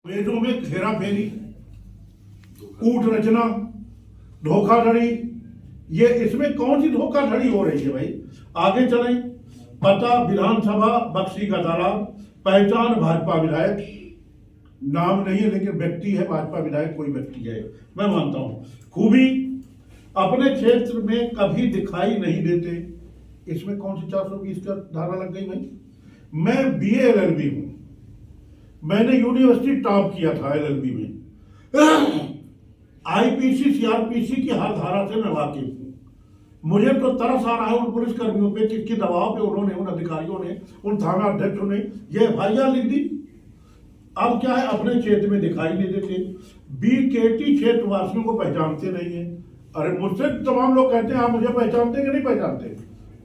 वेदों में हेरा फेरी, कूट रचना, धोखाधड़ी, ये इसमें कौन सी धोखाधड़ी हो रही है भाई? आगे चलें। पता विधानसभा बक्सी का तालाब, पहचान भाजपा विधायक, नाम नहीं है लेकिन व्यक्ति है, भाजपा विधायक कोई व्यक्ति है, मैं मानता हूं। खूबी अपने क्षेत्र में कभी दिखाई नहीं देते, इसमें कौन सी 420 का धारा लग गई भाई? मैं BA LLB हूं, मैंने यूनिवर्सिटी टॉप किया था LLB में। IPC CRPC की हर धारा से मैं वाकिफ हूं। मुझे तो तरस आ रहा है उन पुलिस कर्मियों पे, किसके दबाव पे उन्होंने, उन अधिकारियों ने, उन थाना अध्यक्षों ने ये FIR लिख दी। अब क्या है, अपने क्षेत्र में दिखाई नहीं देते। BKT क्षेत्रवासियों को पहचानते नहीं है। अरे मुझसे तमाम लोग कहते हैं आप मुझे पहचानते कि नहीं पहचानते?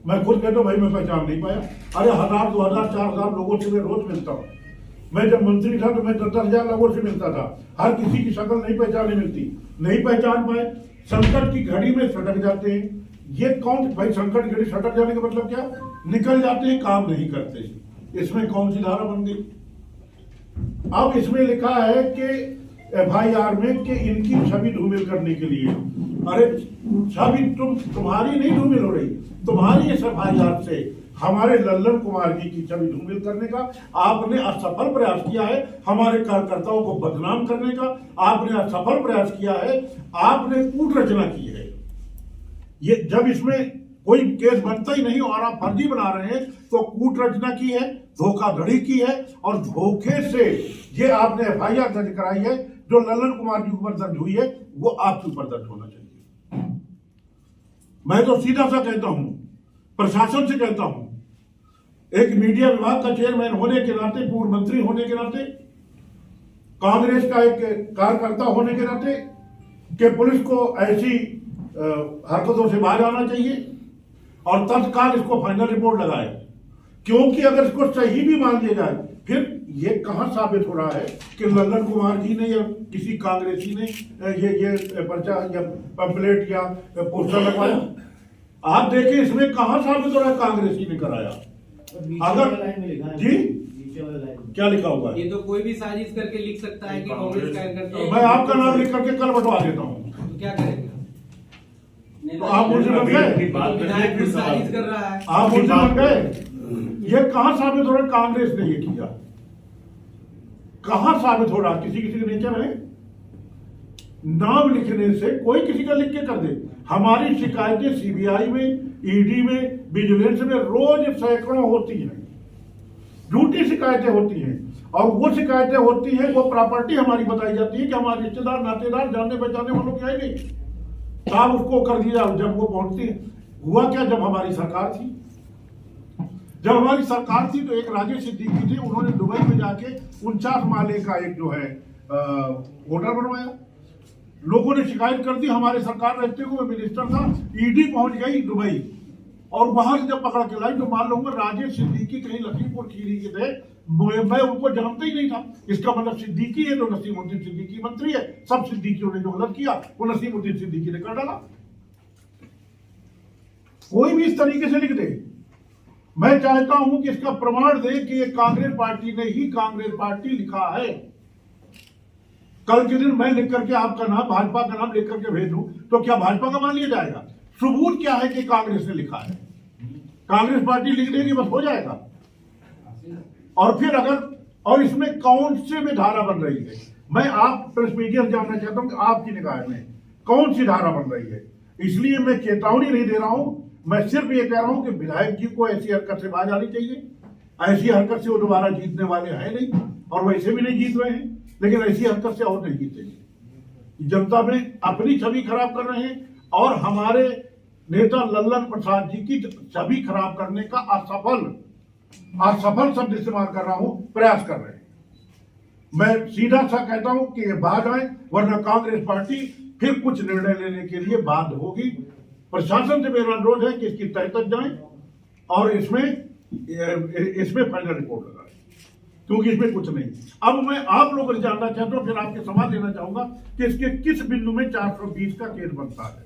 मैं खुद कहता हूं भाई मैं पहचान नहीं पाया। अरे 1000 2000 4000 लोगों से मैं रोज मिलता हूं। मैं जब मंत्री था तो मैं 10,000 लोगों से मिलता था, हर किसी की शक्ल नहीं पहचाने मिलती, नहीं पहचान पाए। संकट की घड़ी में सटक जाते हैं। ये कौन भाई? संकट की घड़ी सटक जाने का मतलब क्या? निकल जाते हैं, काम नहीं करते। इसमें कौन सी धारा बन गई? अब इसमें लिखा है कि FIR में कि इनकी छवि धूमिल करने के लिए। अरे छवि तुम्हारी नहीं धूमिल हो रही, तुम्हारी इस FIR से हमारे लल्लन कुमार जी की छवि धूमिल करने का आपने असफल प्रयास किया है। हमारे कार्यकर्ताओं को बदनाम करने का आपने असफल प्रयास किया है। आपने कूट रचना की है। ये जब इसमें कोई केस बनता ही नहीं और आप फर्जी बना रहे हैं, तो कूट रचना की है, धोखाधड़ी की है, और धोखे से ये आपने FIR दर्ज कराई है। जो लल्लन कुमार जी के ऊपर दर्ज हुई है वो आपके ऊपर दर्ज होना चाहिए। मैं तो सीधा सा कहता हूं, प्रशासन से कहता हूं, एक मीडिया विभाग का चेयरमैन होने के नाते, पूर्व मंत्री होने के नाते, कांग्रेस का एक कार्यकर्ता होने के नाते, कि पुलिस को ऐसी हरकतों से बाहर आना चाहिए और तत्काल इसको फाइनल रिपोर्ट लगाए। क्योंकि अगर इसको सही भी मान लिया जाए, फिर ये कहां साबित हो रहा है कि लल्लन कुमार जी ने या किसी कांग्रेसी ने ये पर्चा या पंपलेट या पोस्टर लगवाया? आप देखिए इसमें कहां साबित हो रहा है कांग्रेसी ने कराया। अगर जी क्या लिखा हुआ है? ये तो कोई भी साजिश करके लिख सकता है कि कांग्रेस कार्यकर्ता। मैं आपका नाम लिख करके कल बंटवा देता हूँ, तो क्या करेंगे? तो आप मुझे बन गए, विधायक भी साजिश कर रहा है, आप मुझे बन गए। ये कहां साबित हो रहा है कांग्रेस ने ये किया? कहां साबित हो रहा? किसी किसी के नेचर है, नाम लिखने से कोई किसी का लिख के कर दे। हमारी शिकायतें CBI में, ED में, विजिलेंस में रोज सैकड़ों होती हैं, झूठी शिकायतें होती हैं। और वो शिकायतें होती हैं, वो प्रॉपर्टी हमारी बताई जाती है कि हमारे रिश्तेदार, नातेदार, जानने पहचाने वालों की आई नहीं, साहब उसको कर दिया। जब वो पहुंचती है, हुआ क्या? जब हमारी सरकार थी, तो एक राजेश सिद्दीकी थे, उन्होंने दुबई में जाके 49 माले का एक जो है होटल बनवाया। लोगों ने शिकायत कर दी, हमारे सरकार रहते हुए मिनिस्टर था, ED पहुंच गई दुबई, और वहां से जब पकड़ के लाई तो मान लो राजेश सिद्दीकी कहीं लखीमपुर खीरी के थे, मैं उनको जानता ही नहीं था। इसका मतलब सिद्दीकी है तो नसीमुद्दीन सिद्दीकी मंत्री है। सब सिद्दीकियों ने जो गलत किया वो नसीमुद्दीन सिद्दीकी ने कर डाला। कोई भी इस तरीके से लिख दे। मैं चाहता हूं कि इसका प्रमाण दे कि ये कांग्रेस पार्टी ने ही कांग्रेस पार्टी लिखा है। कल के दिन मैं लिख करके आपका नाम, भाजपा का नाम लिख करके भेज दूं तो क्या भाजपा का मान लिया जाएगा? सबूत क्या है कि कांग्रेस ने लिखा है? कांग्रेस पार्टी लिख देगी, बस हो जाएगा। और फिर और इसमें कौन से में धारा बन रही है? मैं आप प्रेस मीडिया से जानना चाहता हूं कि आपकी निगाह में कौन सी धारा बन रही है। इसलिए मैं चेतावनी नहीं दे रहा हूं, मैं सिर्फ ये कह रहा हूं कि विधायक जी को ऐसी हरकत से बाज आनी चाहिए। ऐसी हरकत से वो दोबारा जीतने वाले हैं नहीं, और वैसे भी नहीं जीत रहे हैं, लेकिन ऐसी हरकत से और नहीं जीतेंगे। जनता में अपनी छवि खराब कर रहे हैं और हमारे नेता लल्लन प्रसाद जी की छवि खराब करने का असफल शब्द इस्तेमाल कर रहा हूं, प्रयास कर रहे हैं। मैं सीधा सा कहता हूं कि ये बाज आए, वरना कांग्रेस पार्टी फिर कुछ निर्णय लेने के लिए बाध्य होगी। प्रशासन से मेरा अनुरोध है कि इसकी तह तक जाए और इसमें फाइनल रिपोर्ट लगाए, क्योंकि इसमें कुछ नहीं। अब मैं आप लोगों से जानना चाहता हूं, फिर आपके सवाल लेना चाहूंगा कि इसके किस बिंदु में 420 का केस बनता है,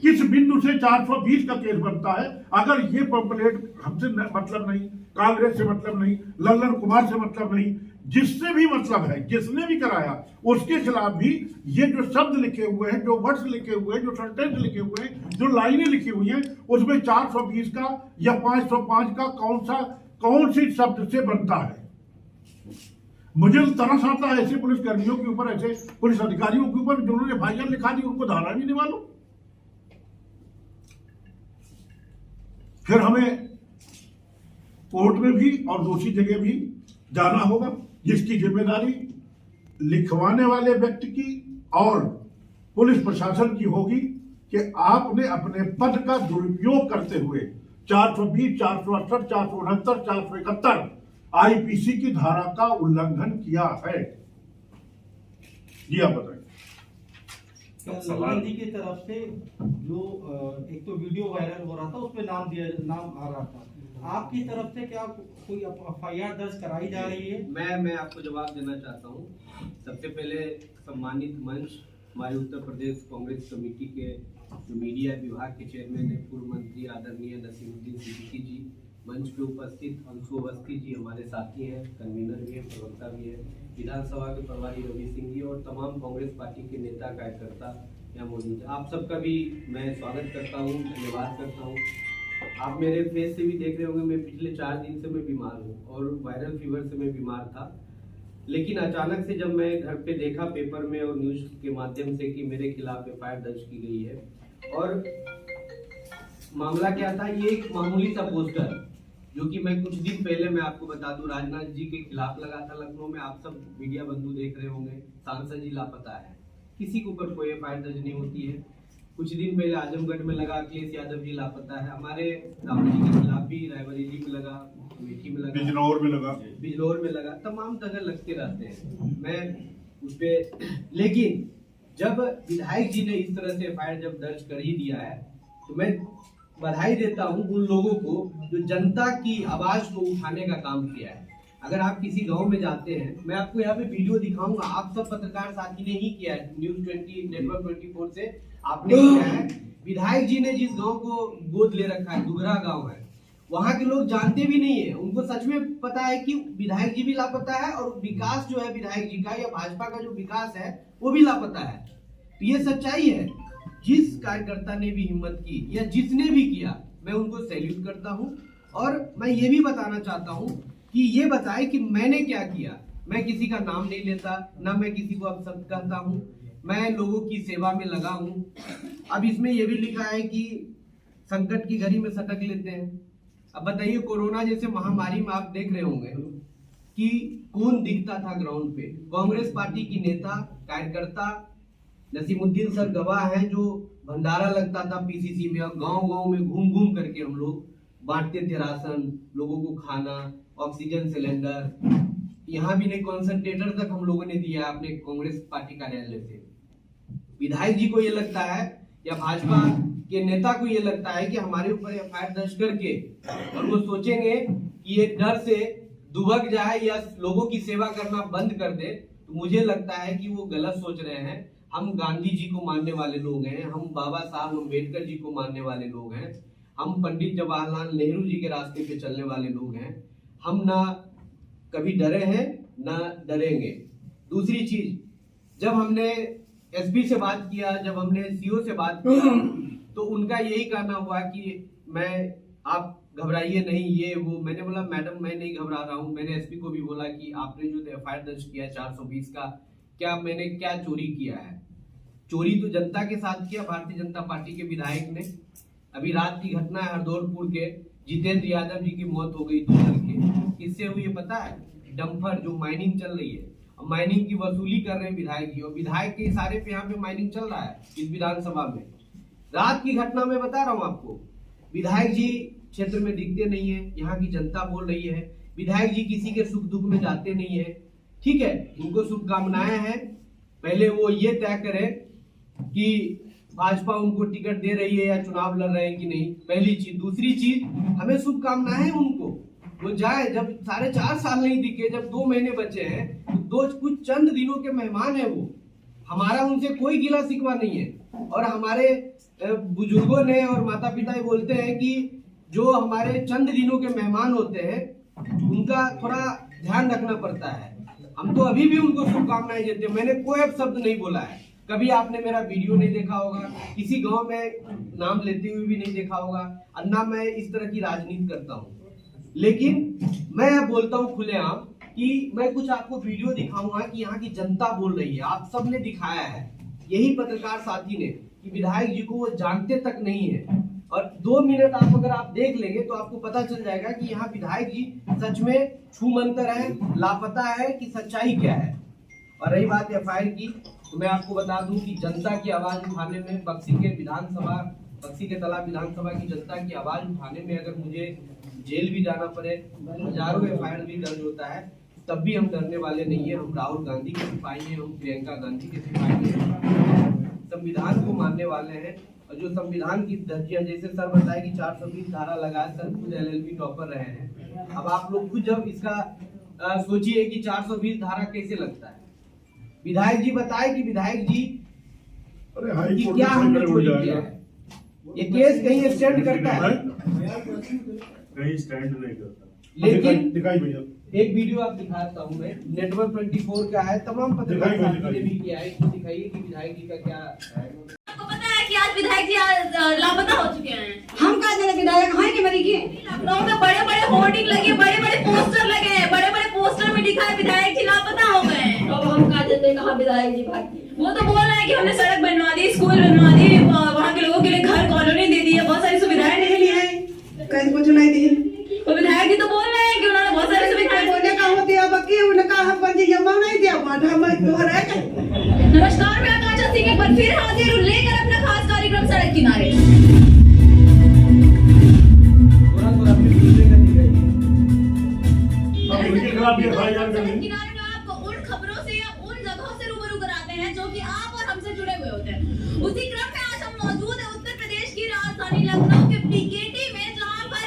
किस बिंदु से 420 का केस बनता है? अगर ये पंपलेट हमसे मतलब नहीं, कांग्रेस से मतलब नहीं, लल्लन कुमार से मतलब नहीं, जिससे भी मतलब है, जिसने भी कराया उसके खिलाफ भी ये जो शब्द लिखे हुए हैं, जो वर्ड्स लिखे हुए हैं, जो सेंटेंस लिखे हुए हैं, जो लाइनें लिखी हुई हैं, उसमें 420 का या 505 का कौन सी शब्द से बनता है। मुझे तरस आता है ऐसे पुलिस कर्मियों के ऊपर, ऐसे पुलिस अधिकारियों के ऊपर जिन्होंने FIR लिखा दी, उनको धारा भी नहीं मालूम। फिर हमें कोर्ट में भी और दूसरी जगह भी जाना होगा, जिसकी जिम्मेदारी लिखवाने वाले व्यक्ति की और पुलिस प्रशासन की होगी कि आपने अपने पद का दुरुपयोग करते हुए 420, 468, 469, 471 IPC की धारा का उल्लंघन किया है। जी आप बताइए। लल्लन जी की तरफ से जो एक तो वीडियो वायरल हो रहा था, उसमें नाम आ रहा था, आपकी तरफ से क्या कोई FIR दर्ज कराई जा रही है? मैं आपको जवाब देना चाहता हूँ। सबसे पहले सम्मानित मंच, हमारे उत्तर प्रदेश कांग्रेस कमेटी के जो मीडिया विभाग के चेयरमैन है, पूर्व मंत्री आदरणीय नसीमुद्दीन सिद्दीकी जी, मंच पे उपस्थित अंशु अवस्थी जी हमारे साथी हैं, कन्वीनर भी है, प्रवक्ता भी है, विधानसभा के प्रभारी रवि सिंह जी और तमाम कांग्रेस पार्टी के नेता कार्यकर्ता यहाँ मौजूद है। आप सबका भी मैं स्वागत करता हूँ, धन्यवाद करता हूँ। आप मेरे फेस से भी देख रहे होंगे, मैं पिछले 4 दिन से मैं बीमार हूँ और वायरल फीवर से मैं बीमार था। लेकिन अचानक से जब मैं घर पे देखा पेपर में और न्यूज के माध्यम से कि मेरे खिलाफ FIR दर्ज की गई है, और मामला क्या था, ये एक मामूली सा पोस्टर जो कि मैं कुछ दिन पहले मैं आपको बता दूं राजनाथ जी के खिलाफ लगा था लखनऊ में। आप सब मीडिया बंधु देख रहे होंगे, सांसद जी लापता है, किसी के ऊपर कोई FIR दर्ज नहीं होती है। कुछ दिन पहले आजमगढ़ में लगा, अखिलेश यादव जी लापता है, हमारे राहुल जी के खिलाफ भी रायबरेली में लगा, अमेठी में लगा, बिजनौर में लगा, तमाम जगह लगते रहते हैं। मैं उस पे, लेकिन जब विधायक जी ने इस तरह से FIR जब दर्ज कर ही दिया है, तो मैं बधाई देता हूं उन लोगों को जो जनता की आवाज को उठाने का काम किया है। अगर आप किसी गांव में जाते हैं, मैं आपको यहाँ पे वीडियो दिखाऊंगा, आप सब पत्रकार साथी ने ही किया है, न्यूज़ 20 नेटवर्क 24 से आपने किया है। विधायक जी ने जिस गांव को गोद ले रखा है, दुगरा गांव है, वहां के लोग जानते भी नहीं है, उनको सच में पता है कि विधायक जी भी लापता है और विकास जो है विधायक जी का या भाजपा का जो विकास है वो भी लापता है। तो ये सच्चाई है। जिस कार्यकर्ता ने भी हिम्मत की या जिसने भी किया, मैं उनको सैल्यूट करता हूं। और मैं ये भी बताना चाहता हूं कि ये बताए कि मैंने क्या किया। मैं किसी का नाम नहीं लेता, ना मैं किसी को अपशब्द कहता हूं, मैं लोगों की सेवा में लगा हूं। अब इसमें यह भी लिखा है कि संकट की घड़ी में सटक लेते हैं। अब बताइए, कोरोना जैसे महामारी में आप देख रहे होंगे कि कौन दिखता था ग्राउंड पे? कांग्रेस पार्टी की नेता कार्यकर्ता, नसीमुद्दीन सर गवाह हैं, जो भंडारा लगता था PCC में, और गांव-गांव में घूम घूम करके हम लोग बांटते थे राशन, लोगों को खाना, ऑक्सीजन सिलेंडर, यहाँ भी नहीं कंसंट्रेटर तक हम लोगों ने दिया अपने कांग्रेस पार्टी कार्यालय से। विधायक जी को ये लगता है या भाजपा के नेता को ये लगता है कि हमारे ऊपर FIR दर्ज करके, और वो सोचेंगे कि ये डर से दुबक जाए या लोगों की सेवा करना बंद कर दे, तो मुझे लगता है कि वो गलत सोच रहे हैं। हम गांधी जी को मानने वाले लोग हैं, हम बाबा साहब अम्बेडकर जी को मानने वाले लोग हैं, हम पंडित जवाहरलाल नेहरू जी के रास्ते पे चलने वाले लोग हैं। हम ना कभी डरे हैं ना डरेंगे। दूसरी चीज, जब हमने SP से बात किया, जब हमने CO से बात किया, तो उनका यही कहना हुआ कि आप घबराइए नहीं, ये वो। मैंने बोला मैडम मैं नहीं घबरा रहा हूँ। मैंने SP को भी बोला कि आपने जो FIR दर्ज किया 420 का, क्या मैंने क्या चोरी किया है? चोरी तो जनता के साथ किया, भारतीय जनता पार्टी के विधायक ने। अभी रात की घटना है, हरदौलपुर के जितेंद्र यादव जी की मौत हो गई 2 लड़के। किससे हुई है पता है? डंपर, जो माइनिंग चल रही है, माइनिंग की वसूली कर रहे हैं विधायक जी, और विधायक के इशारे पे यहाँ पे माइनिंग चल रहा है इस विधानसभा में। रात की घटना मैं बता रहा हूँ आपको। विधायक जी क्षेत्र में दिखते नहीं है, यहाँ की जनता बोल रही है। विधायक जी किसी के सुख दुख में जाते नहीं है। ठीक है, उनको शुभकामनाएं हैं। पहले वो ये तय करें कि भाजपा उनको टिकट दे रही है या चुनाव लड़ रहे हैं कि नहीं, पहली चीज। दूसरी चीज, हमें शुभकामनाएं उनको, वो जाए। जब 4.5 साल नहीं दिखे, जब 2 महीने बचे हैं, तो कुछ चंद दिनों के मेहमान है वो। हमारा उनसे कोई गिला शिकवा नहीं है। और हमारे बुजुर्गों ने और माता पिता बोलते हैं कि जो हमारे चंद दिनों के मेहमान होते हैं उनका थोड़ा ध्यान रखना पड़ता है। हम तो अभी भी उनको शुभकामनाएं देते हैं। मैंने कोई शब्द नहीं बोला है। कभी आपने मेरा वीडियो नहीं देखा होगा, किसी गांव में नाम लेते हुए भी नहीं देखा होगा, और ना मैं इस तरह की राजनीति करता हूँ। लेकिन मैं बोलता हूँ खुलेआम कि मैं कुछ आपको वीडियो दिखाऊंगा कि यहाँ की जनता बोल रही है। आप सबने दिखाया है, यही पत्रकार साथी ने, कि विधायक जी को वो जानते तक नहीं है। और 2 मिनट आप अगर आप देख लेंगे तो आपको पता चल जाएगा कि यहाँ विधायक जी सच में छूमंतर है, लापता है कि सच्चाई क्या है। और रही बात एफआईआर की, तो मैं आपको बता दूं कि जनता की आवाज उठाने में बक्सी के तालाब विधानसभा की जनता की आवाज उठाने में अगर मुझे जेल भी जाना पड़े, हजारों एफआईआर भी दर्ज होता है, तब भी हम डरने वाले नहीं है। हम राहुल गांधी के सिपाही हैं, हम प्रियंका गांधी के सिपाही हैं, संविधान को मानने वाले हैं। और जो संविधान की धज्जियां, जैसे सर बताए कि 420 धारा लगाए, सर खुद एलएलबी टॉपर रहे हैं। अब आप लोग खुद जब इसका सोचिए कि 420 धारा कैसे लगता है। विधायक जी बताए कि विधायक जी कि क्या हमने चोरी किया है। ये केस कहीं स्टैंड करता है, कहीं स्टैंड नहीं करता। लेकिन दिखाई भैया, एक वीडियो आप दिखाता हूँ मैं, नेटवर्क 24 का है, तमाम पत्रकार साथी ने भी किया है। इसको दिखाइए कि विधायक जी का क्या है। आपको पता है कि आज विधायक जी लापता हो चुके हैं। हम कहा जाने विधायक हैं कि मरी के लखनऊ में बड़े बड़े होर्डिंग लगे, बड़े बड़े पोस्टर लगे हैं, बड़े बड़े पोस्टर में लिखा है विधायक जी लापता हो गए हैं। अब हम कहा जाते कहाँ विधायक जी भाग गए। वो तो बोल रहे हैं कि हमने सड़क बनवा दी, स्कूल बनवा दी, वहाँ के लोगों के लिए घर कॉलोनी दे दी है, बहुत सारी सुविधाएं दे दी है। कहीं कुछ नहीं दी। तो विधायक जी तो बोल रहे हैं कि उन्होंने बहुत सारी सुविधाएं बोले का होती है बाकी उनका हम पंजी जमा नहीं दिया बात हम तो रह गए। नमस्कार, मैं आकांक्षा सिंह एक बार फिर हाजिर हूं लेकर अपना खास कार्यक्रम सड़क किनारे। सड़क किनारे में आपको उन खबरों से या उन जगहों से रूबरू कराते हैं जो कि आप और हमसे जुड़े हुए होते हैं। उसी क्रम में आज हम मौजूद है उत्तर प्रदेश की राजधानी लखनऊ के पीकेटी में, जहां पर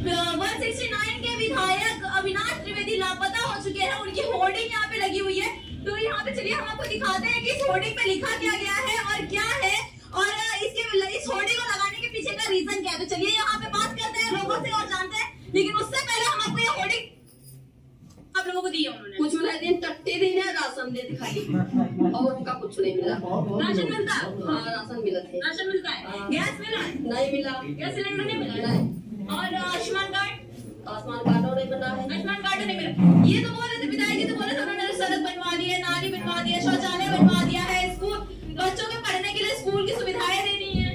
169 के विधायक अविनाश त्रिवेदी लापता हो चुके हैं। उनकी होर्डिंग यहाँ पे लगी हुई है। तो यहाँ पे चलिए हम आपको दिखाते हैं कि इस होर्डिंग पे लिखा क्या गया है और क्या है, और इस होर्डिंग को लगाने के पीछे का रीजन क्या है। तो चलिए यहाँ पे बात करते हैं लोगों से और जानते हैं, लेकिन उससे पहले हम आपको ये होर्डिंग आप लोगों को दी है उन्होंने। कुछ नहीं दिन टट्टी दिन है राशन दे दिखाई और उनका कुछ नहीं मिला। राशन मिलता है? हाँ राशन मिला थे। राशन मिलता है? गैस मिला है? नहीं मिला। गैस सिलेंडर नहीं मिला? नहीं। और आयुष्मान कार्ड? आसमान कार्ड नहीं बना है। आयुष्मान कार्ड नहीं मिला। ये तो बोल रहे थे विधायक जी, तो बोले थे उन्होंने सड़क बनवा दी है, नाली बनवा दी है, शौचालय बनवा दिया है, स्कूल बच्चों के पढ़ने के लिए स्कूल की सुविधाएं देनी है।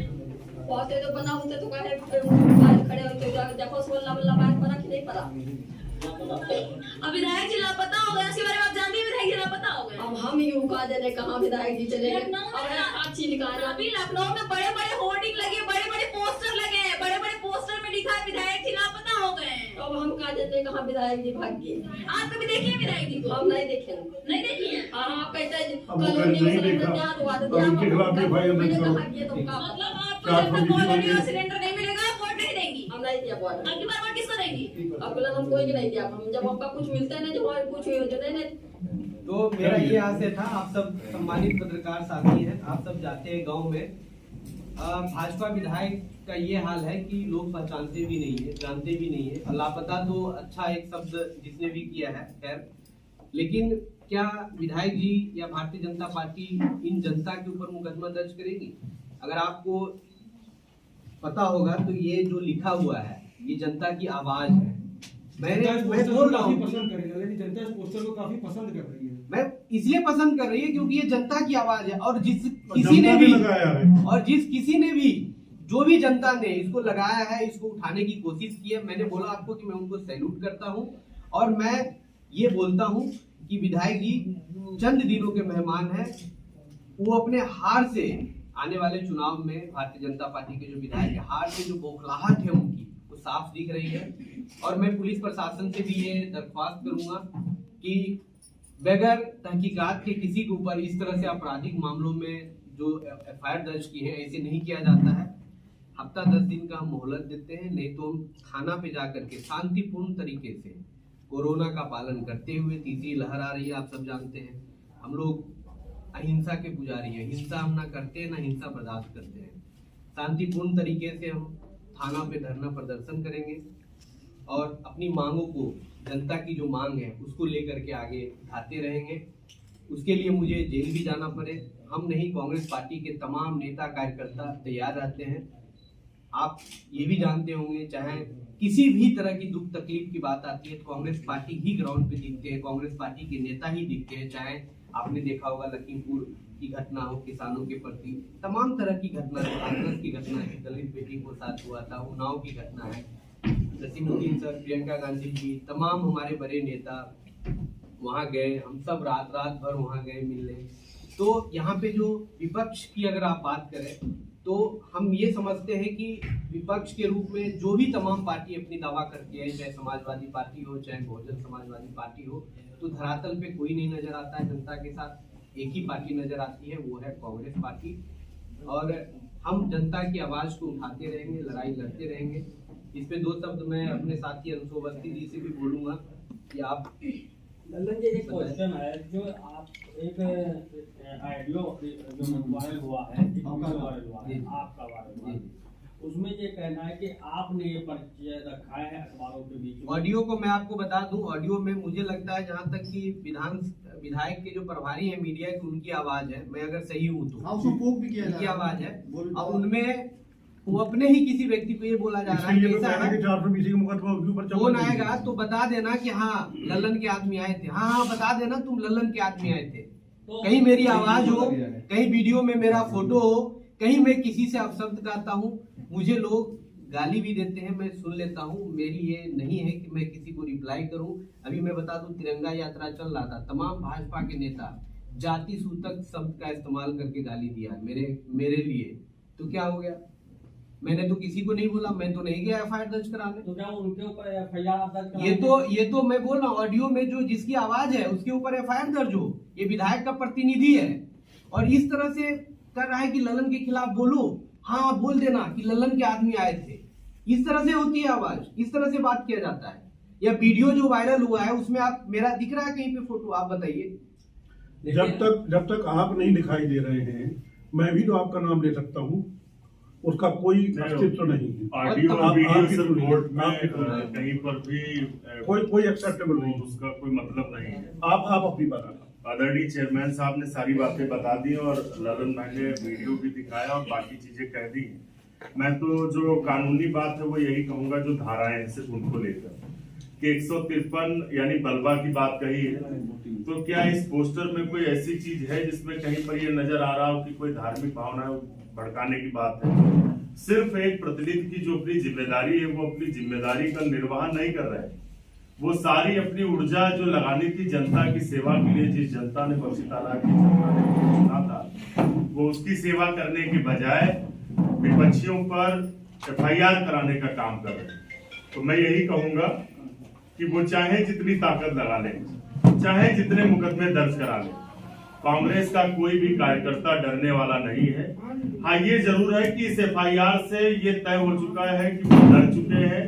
बहुत तो बना होते तो कहे खड़े होते देखो सोलह बल्ला बात पड़ा कि नहीं पड़ा। अब विधायक जी लापता हो गए, उसके बारे में आप जानते हैं विधायक जी लापता हो गए। अब हम यूं कहा जाने कहाँ विधायक जी चले गए। लखनऊ में अच्छी निकाल अभी लखनऊ में बड़े बड़े होर्डिंग लगे, बड़े बड़े पोस्टर लगे हैं, बड़े बड़े पोस्टर में लिखा है विधायक जी लापता हो गए हैं। अब हम कहा जाते कहाँ विधायक जी भाग गए। आप कभी देखिए विधायक जी को? हम नहीं देखे। नहीं देखी है? हाँ कहते अब वो नहीं देखा और उनके खिलाफ भी भाई अंदर करो। मतलब आपको जब तक कॉलोनी और सिलेंडर नहीं मिलेगा आप वोट नहीं देंगी? हम नहीं दिया वोट। अगली बार वोट किसको देंगी? अगला हम कोई नहीं दिया। हम जब हमका कुछ मिलता है ना जब हमारे कुछ योजना नहीं। तो मेरा ये आशय था, आप सब सम्मानित पत्रकार साथी हैं, आप सब जाते हैं गांव में। भाजपा विधायक का ये हाल है कि लोग पहचानते भी नहीं है, जानते भी नहीं है। लापता तो अच्छा एक शब्द जिसने भी किया है, खैर, लेकिन क्या विधायक जी या भारतीय जनता पार्टी इन जनता के ऊपर मुकदमा दर्ज करेगी? अगर आपको पता होगा तो ये जो लिखा हुआ है ये जनता की आवाज है। मैं बोल रहा हूँ पसंद करेगा, लेकिन जनता इस पोस्टर को काफी पसंद कर रही है। मैं इसलिए पसंद कर रही है क्योंकि ये जनता की आवाज है। और जिस जनता किसी ने भी भी लगाया है। और जिस किसी ने भी जो भी जनता ने इसको लगाया है, इसको उठाने की कोशिश की है, मैंने बोला आपको कि मैं उनको सैल्यूट करता हूं। और मैं ये बोलता हूं कि विधायक जी चंद दिनों के मेहमान हैं। वो अपने हार से आने वाले चुनाव में भारतीय जनता पार्टी के जो विधायक है, हार से जो बौखलाहट है उनकी वो साफ दिख रही है। और मैं पुलिस प्रशासन से भी ये दरख्वास्त करूंगा कि बगैर तहकीकात के किसी के ऊपर इस तरह से आपराधिक मामलों में जो एफआईआर दर्ज की है ऐसे नहीं किया जाता है। हफ्ता 10 दिन का हम मोहलत देते हैं, नहीं तो हम थाना पे जाकर के शांतिपूर्ण तरीके से कोरोना का पालन करते हुए, तीसरी लहर आ रही है आप सब जानते हैं, हम लोग अहिंसा के पुजारी हैं, हिंसा हम ना करते हैं ना हिंसा बर्दाश्त करते हैं। शांतिपूर्ण तरीके से हम थाना पे धरना प्रदर्शन करेंगे। और अपनी मांगों को, जनता की जो मांग है उसको लेकर के आगे उठाते रहेंगे। उसके लिए मुझे जेल भी जाना पड़े, हम नहीं, कांग्रेस पार्टी के तमाम नेता कार्यकर्ता तैयार रहते हैं। आप ये भी जानते होंगे, चाहे किसी भी तरह की दुख तकलीफ की बात आती है तो कांग्रेस पार्टी ही ग्राउंड पे दिखते हैं, कांग्रेस पार्टी के नेता ही दिखते हैं। चाहे आपने देखा होगा लखीमपुर की घटना हो, किसानों के प्रति तमाम तरह की घटना है, हाथरस की घटना है, दलित बेटी को साथ हुआ था, उन्नाव की घटना है, नसीमुद्दीन सर, प्रियंका गांधी जी, तमाम हमारे बड़े नेता वहाँ गए, हम सब रात भर वहाँ गए मिलने। तो यहाँ पे जो विपक्ष की अगर आप बात करें तो हम ये समझते हैं कि विपक्ष के रूप में जो भी तमाम पार्टी अपनी दावा करती है, चाहे समाजवादी पार्टी हो, चाहे बहुजन समाजवादी पार्टी हो, तो धरातल पे कोई नहीं नजर आता है जनता के साथ। एक ही पार्टी नजर आती है, वो है कांग्रेस पार्टी। और हम जनता की आवाज को उठाते रहेंगे, लड़ाई लड़ते रहेंगे। इस पे दो शब्द मैं अपने साथी अंशु अवस्थी जी से भी बोलूंगा कि आप लल्लन जी, एक क्वेश्चन है, जो आप एक ऑडियो जो वायरल हुआ है, आपका वायरल हुआ है, उसमें ये कहना है कि आपने ये परिचय रखा है अखबारों के बीच में। ऑडियो को मैं आपको बता दूं, ऑडियो में मुझे लगता है जहां तक कि विधायक के जो प्रभारी है मीडिया की, उनकी आवाज है, मैं अगर सही हूं तो उनकी आवाज है। अब उनमें वो अपने ही किसी व्यक्ति को ये बोला जा रहा है कि फोन आएगा तो बता देना कि हाँ लल्लन के आदमी आए थे, हाँ बता देना तुम लल्लन के आदमी आए थे। कहीं मेरी आवाज हो, कहीं वीडियो में मेरा फोटो हो, कहीं मैं किसी से अपशब्द करता हूँ, मुझे लोग गाली भी देते हैं, मैं सुन लेता हूँ। मेरी ये नहीं है कि मैं किसी को रिप्लाई करूँ। अभी मैं बता दूं, तिरंगा यात्रा चल रहा था, तमाम भाजपा के नेता जाति सूतक शब्द का इस्तेमाल करके गाली दिया मेरे लिए, तो क्या हो गया? मैंने तो किसी को नहीं बोला, मैं तो नहीं गया एफआईआर दर्ज कराने। तो क्या उनके ऊपर एफआईआर दर्ज? ये तो मैं बोल रहा हूँ, ऑडियो में जो जिसकी आवाज है उसके ऊपर एफआईआर दर्ज हो। ये विधायक का प्रतिनिधि है और इस तरह से कर रहा है कि लल्लन के खिलाफ बोलो, हाँ बोल देना कि लल्लन के आदमी आए थे। इस तरह से होती है आवाज, इस तरह से बात किया जाता है। या वीडियो जो वायरल हुआ है उसमें आप मेरा दिख रहा है कहीं पे फोटो? आप बताइए। जब तक आप नहीं दिखाई दे रहे हैं, मैं भी तो आपका नाम ले सकता हूँ, उसका कोई अस्तित्व नहीं है। ऑडियो वीडियो से कोर्ट में कहीं पर भी कोई एक्सेप्टेबल नहीं, उसका कोई मतलब नहीं है। आप अपनी बात। आदरणीय चेयरमैन साहब ने सारी बातें बता दी और लल्लन भाई ने वीडियो भी दिखाया और बाकी चीजें कह दी। मैं तो जो कानूनी बात है वो यही कहूंगा, जो धाराएं हैं सिर्फ उनको लेकर कि 153 यानी बलवा की बात कही है, तो क्या इस पोस्टर में कोई ऐसी चीज है जिसमें कहीं पर ये नजर आ रहा हो कि कोई धार्मिक भावना भड़काने की बात है? सिर्फ एक प्रतिनिधि की जो अपनी जिम्मेदारी है वो अपनी जिम्मेदारी का निर्वाह नहीं कर रहे हैं। वो सारी अपनी ऊर्जा जो लगानी थी जनता की सेवा के लिए, जिस जनता ने बख्शी ताला की जनता ने चुना था, वो उसकी सेवा करने के बजाय विपक्षियों पर एफआईआर कराने का काम कर रहे हैं। तो मैं यही कहूंगा कि वो चाहे जितनी ताकत लगा लें, चाहे जितने मुकदमे दर्ज करा लें, कांग्रेस का कोई भी कार्यकर्ता डरने वाला नहीं है। हाँ, ये जरूर है कि इस एफआईआर से ये तय हो चुका है कि वो डर चुके हैं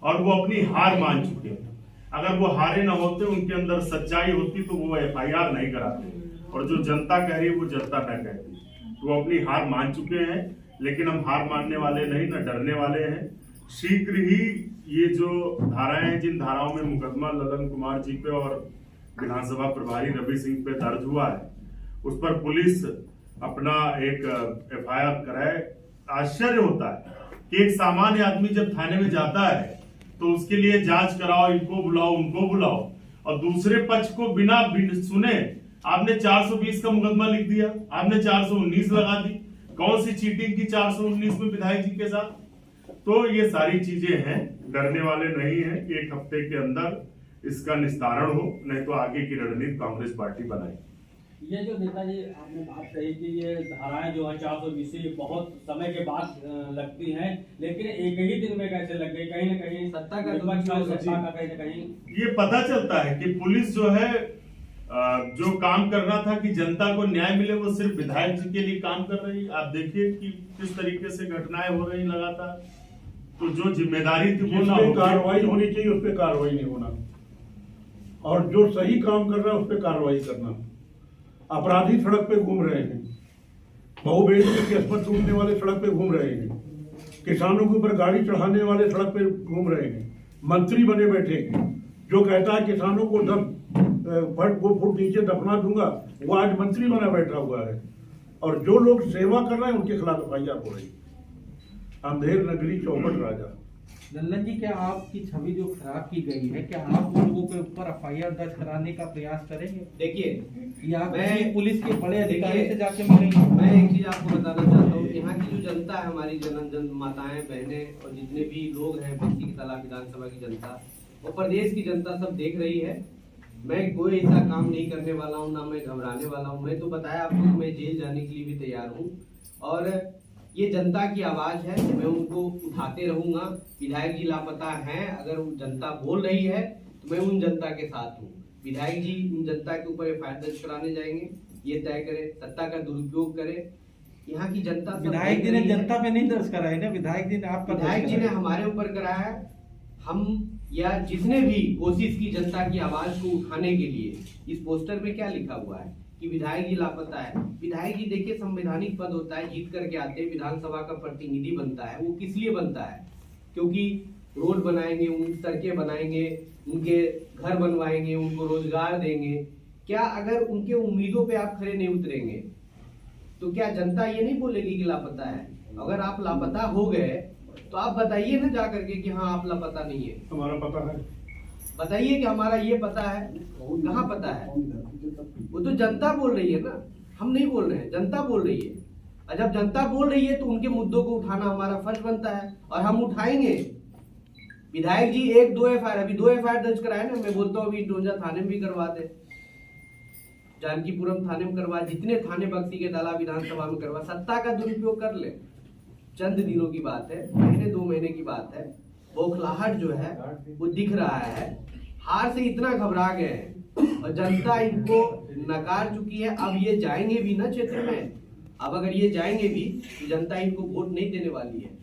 और वो अपनी हार मान चुके हैं। अगर वो हारे न होते, उनके अंदर सच्चाई होती, तो वो एफआईआर नहीं कराते। और जो जनता कह रही है वो जनता न कहती, तो वो अपनी हार मान चुके हैं। लेकिन हम हार मानने वाले नहीं, न डरने वाले हैं। शीघ्र ही ये जो धाराएं हैं, जिन धाराओं में मुकदमा ललन कुमार जी पे और विधानसभा प्रभारी रवि सिंह पे दर्ज हुआ है, उस पर पुलिस अपना एक एफआईआर कराए। आश्चर्य होता है कि एक सामान्य आदमी जब थाने में जाता है तो उसके लिए जांच कराओ, इनको बुलाओ, उनको बुलाओ, और दूसरे पक्ष को बिना सुने आपने 420 का मुकदमा लिख दिया, आपने 419 लगा दी। कौन सी चीटिंग की 419 में विधायक जी के साथ? तो ये सारी चीजें हैं, डरने वाले नहीं है। एक हफ्ते के अंदर इसका निस्तारण हो, नहीं तो आगे की रणनीति कांग्रेस पार्टी बनाए। ये जो नेताजी आपने बात कही कि ये धाराएं जो है 420 बहुत समय के बाद लगती हैं, लेकिन एक ही दिन में कैसे लग गई? कहीं न कहीं सत्ता का कहीं न कहीं ये पता चलता है कि पुलिस जो है जो काम करना था कि जनता को न्याय मिले, वो सिर्फ विधायक जी के लिए काम कर रही है। आप देखिए कि किस तरीके से घटनाएं हो रही लगातार। तो जो जिम्मेदारी थी वो ना कार्रवाई होनी चाहिए, उस पर कार्रवाई नहीं होना, और जो सही काम कर रहा है उस पर कार्रवाई करना। अपराधी सड़क पे घूम रहे हैं, बहु बेटी की किस्मत टूटने वाले सड़क पे घूम रहे हैं, किसानों के ऊपर गाड़ी चढ़ाने वाले सड़क पे घूम रहे हैं, मंत्री बने बैठे, जो कहता है किसानों को 10 फुट नीचे दफना दूंगा, वो आज मंत्री बना बैठा हुआ है। और जो लोग सेवा कर रहे हैं उनके खिलाफ FIR हो रही। अंधेर नगरी चौपट राजा। लल्लन जी, क्या आपकी छवि जो खराब की गई है, क्या आप उन लोगों के ऊपर FIR दर्ज कराने का प्रयास करेंगे? देखिए, या मैं पुलिस के बड़े अधिकारी देखिए, से जाके मिलेंगे? मैं एक चीज आपको बताना चाहता हूँ, यहाँ की जो जनता है, हमारी जन माताएं बहनें और जितने भी लोग हैं बस्ती की तालाब विधानसभा की जनता और प्रदेश की जनता सब देख रही है। मैं कोई ऐसा काम नहीं करने वाला हूँ, ना मैं घबराने वाला हूँ। मैं तो बताया आपको, मैं जेल जाने के लिए भी तैयार हूँ और ये जनता की आवाज है, मैं उनको उठाते रहूंगा। विधायक जी लापता हैं, अगर वो जनता बोल रही है तो मैं उन जनता के साथ हूँ। विधायक जी उन जनता के ऊपर FIR दर्ज कराने जाएंगे, ये तय करे, सत्ता का दुरुपयोग करे। यहाँ की जनता, विधायक जी ने जनता पे नहीं दर्ज कराया ना, विधायक जी ने आपका विधायक जी ने हमारे ऊपर कराया है। हम या जिसने भी कोशिश की जनता की आवाज को उठाने के लिए, इस पोस्टर में क्या लिखा हुआ है कि विधायक जी लापता है। विधायक जी देखिए, संवैधानिक पद होता है, जीत करके आते हैं, विधानसभा का प्रतिनिधि बनता है। वो किस लिए बनता है? क्योंकि रोड बनाएंगे, उन सड़कें बनाएंगे, उनके घर बनवाएंगे, उनको रोजगार देंगे। क्या अगर उनके उम्मीदों पे आप खड़े नहीं उतरेंगे तो क्या जनता ये नहीं बोलेगी कि लापता है? अगर आप लापता हो गए तो आप बताइए ना जा करके कि हाँ आप लापता नहीं है। हमारा पता है, बताइए कि हमारा ये पता है। कहाँ पता है? वो तो जनता बोल रही है ना, हम नहीं बोल रहे हैं, जनता बोल रही है। और जब जनता बोल रही है तो उनके मुद्दों को उठाना हमारा फर्ज बनता है और हम उठाएंगे। विधायक जी 1-2 FIR, अभी 2 FIR दर्ज कराए ना। मैं बोलता हूँ अभी टोंजा थाने में भी करवा दे, जानकीपुरम थाने में करवा, जितने थाने बक्सी के तालाब विधानसभा में करवा। सत्ता का दुरुपयोग कर ले, चंद दिनों की बात है, महीने 2 महीने की बात है। बौखलाहट जो है वो दिख रहा है, हार से इतना घबरा गए हैं और जनता इनको नकार चुकी है। अब ये जाएंगे भी ना क्षेत्र में, अब अगर ये जाएंगे भी तो जनता इनको वोट नहीं देने वाली है।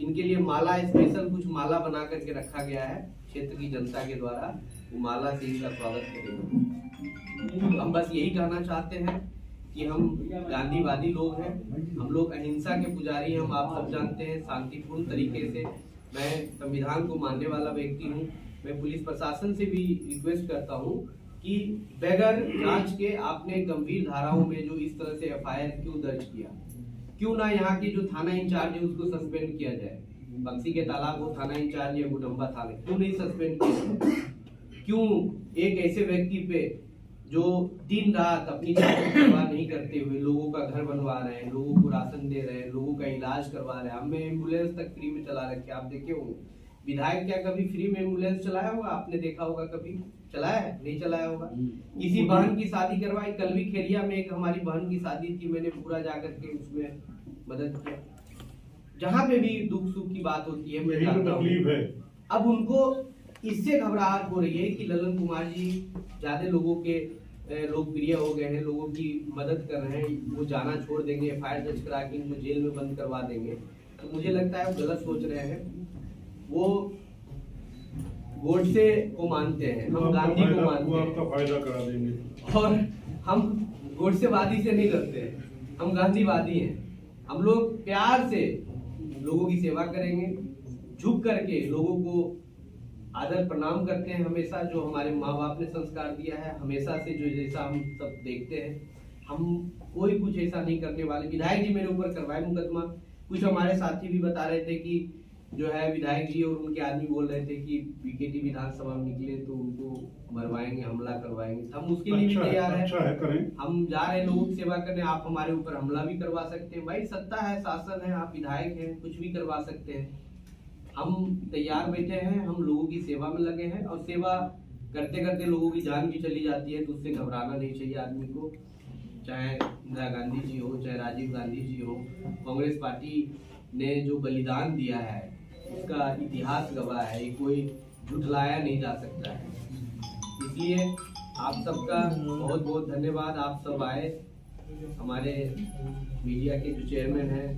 इनके लिए माला, स्पेशल कुछ माला बना करके रखा गया है क्षेत्र की जनता के द्वारा, वो माला से इनका स्वागत करेंगे। हम बस यही कहना चाहते हैं कि हम गांधीवादी लोग हैं, हम लोग अहिंसा के पुजारी हैं। हम आप सब जानते हैं, शांतिपूर्ण तरीके से, मैं संविधान को मानने वाला व्यक्ति हूँ। मैं पुलिस प्रशासन से भी रिक्वेस्ट करता हूँ कि बगैर जांच के आपने गंभीर धाराओं में जो इस तरह से FIR क्यों दर्ज किया, क्यों ना यहाँ की जो थाना इंचार्ज है उसको सस्पेंड किया जाए। बक्सी के तालाब वो थाना इंचार्ज या गुडम्बा थाने क्यों नहीं सस्पेंड किया जाए? क्यों एक ऐसे व्यक्ति पे जो दिन रात अपनी जान की परवाह नहीं करते हुए लोगों का घर बनवा रहे हैं, लोगों को राशन दे रहे हैं, लोगों का इलाज करवा रहे हैं। हमें एम्बुलेंस तक फ्री में चला रखे, आप देखे होंगे। विधायक क्या कभी फ्री में एम्बुलेंस चलाया होगा? आपने देखा होगा कभी चलाया है? नहीं चलाया होगा। किसी बहन की शादी करवाई, कल भी खेरिया में एक हमारी बहन की शादी थी, मैंने पूरा जाकर के उसमें मदद किया। जहाँ पे भी दुख सुख की बात होती है मैं जाता हूँ। अब उनको इससे घबराहट हो रही है कि ललन कुमार जी ज्यादा लोगों के लोकप्रिय हो गए हैं, लोगों की मदद कर रहे हैं, वो जाना छोड़ देंगे, FIR दर्ज करा के इनको जेल में बंद करवा देंगे। तो मुझे लगता है वो गलत सोच रहे हैं। वो गोडसे को मानते हैं, हम गांधी को मानते हैं, आपका फायदा करा देंगे। और हम गोडसेवादी से नहीं करते हैं, हम गांधीवादी हैं। हम लोग प्यार से लोगों की सेवा करेंगे, झुक करके लोगों को आदर प्रणाम करते हैं हमेशा, जो हमारे माँ बाप ने संस्कार दिया है हमेशा से, जो जैसा हम सब देखते हैं। हम कोई कुछ ऐसा नहीं करने वाले। विधायक जी मेरे ऊपर करवाए मुकदमा, कुछ हमारे साथी भी बता रहे थे कि जो है विधायक जी और उनके आदमी बोल रहे थे कि बीकेटी विधानसभा में निकले तो उनको मरवाएंगे, हमला करवाएंगे। हम उसके लिए भी तैयार हैं। अच्छा है, करें। हम जा रहे हैं लोगों की सेवा करने, आप हमारे ऊपर हमला भी करवा सकते हैं। भाई सत्ता है, शासन है, आप विधायक हैं, कुछ भी करवा सकते हैं। हम तैयार बैठे हैं, हम लोगों की सेवा में लगे हैं और सेवा करते करते लोगों की जान भी चली जाती है तो उससे घबराना नहीं चाहिए आदमी को। चाहे इंदिरा गांधी जी हो, चाहे राजीव गांधी जी हो, कांग्रेस पार्टी ने जो बलिदान दिया है उसका इतिहास गवाह है, ये कोई झुठलाया नहीं जा सकता है। इसलिए आप सबका बहुत बहुत धन्यवाद, आप सब आए। हमारे मीडिया के जो चेयरमैन हैं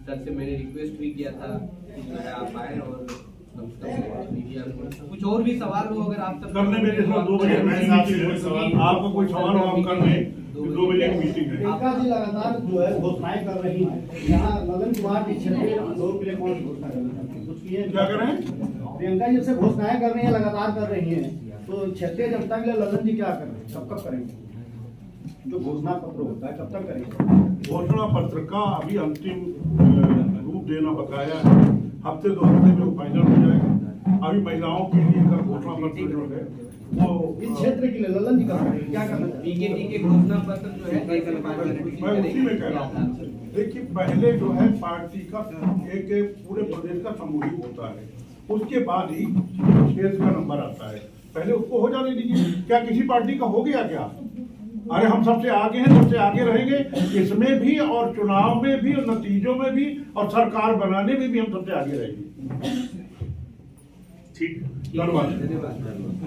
सर से मैंने रिक्वेस्ट भी किया था कि जो है आप आए और मीडिया में कुछ और भी सवाल हो अगर आप सब करने में 2 बजे आपका कोई सवाल हो आप कर लें, 2 बजे की मीटिंग है। प्रियंका जी लगातार जो है घोषणाएं कर रही हैं, यहाँ ललन कुमार के क्षेत्र में लोगों के लिए कौन सी घोषणा कर रही है? क्या करें? प्रियंका जी से घोषणाएं कर रही हैं, लगातार कर रही हैं, तो क्षेत्रीय जनता के लिए ललन जी क्या कर रहे हैं, कब करेंगे? जो घोषणा पत्र होता है कब तक करेंगे? घोषणा पत्र का अभी अंतिम रूप देना बकाया है। हफ्ते 2 हफ्ते में वो फाइनल हो जाएगा। अभी महिलाओं के लिए का घोषणा पत्र जो है वो इस क्षेत्र के लिए ललन जी क्या करना चाहिए? बीकेटी के घोषणा पत्र जो है कल पार्टी मैं उसी में कह रहा हूँ। देखिए, पहले जो है पार्टी का एक पूरे प्रदेश का समूहित होता है, उसके बाद ही क्षेत्र का नंबर आता है। पहले उसको हो जाने दीजिए। क्या किसी पार्टी का हो गया क्या? अरे हम सबसे आगे हैं, सबसे आगे रहेंगे, इसमें भी और चुनाव में भी और नतीजों में भी और सरकार बनाने में भी हम सबसे आगे रहेंगे। ठीक, धन्यवाद। धन्यवाद।